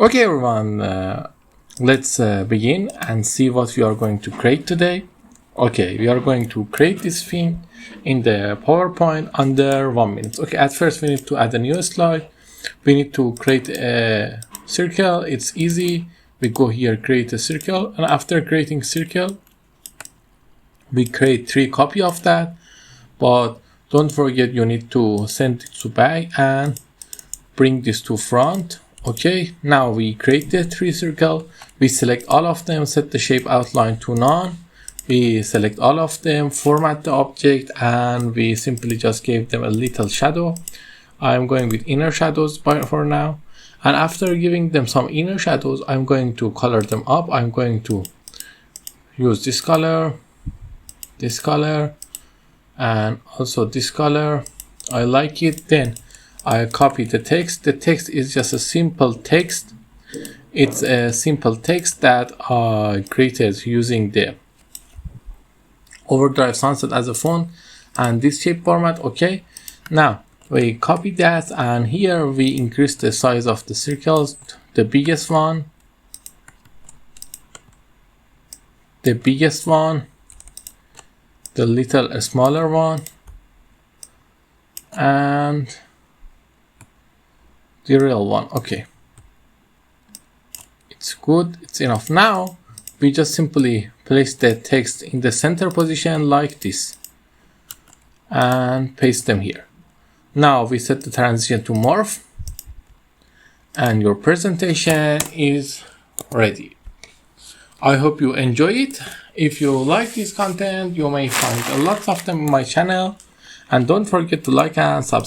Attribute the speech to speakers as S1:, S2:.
S1: Okay everyone, let's begin and see what we are going to create today. Okay, we are going to create this theme in the PowerPoint under 1 minute. Okay, at first we need to add a new slide. We need to create a circle. It's easy. We go here, create a circle, and after creating circle, we create 3 copies of that. But don't forget, you need to send it to back and bring this to front. Okay, now we create the 3 circle. We select all of them, set the shape outline to none. We select all of them, format the object, and we simply just gave them a little shadow. I'm going with inner shadows for now. And after giving them some inner shadows, I'm going to color them up. I'm going to use this color, and also this color. I like it. Then I copy the text. The text is just a simple text. It's a simple text that I created using the Overdrive Sunset as a font and this shape format. Okay, now we copy that, and here we increase the size of the circles, the biggest one, the little smaller one, and the real one. Okay, it's good, it's enough. Now we just simply place the text in the center position like this and paste them here. Now we set the transition to morph, and your presentation is ready. I hope you enjoy it. If you like this content, you may find lots of them in my channel, and don't forget to like and subscribe.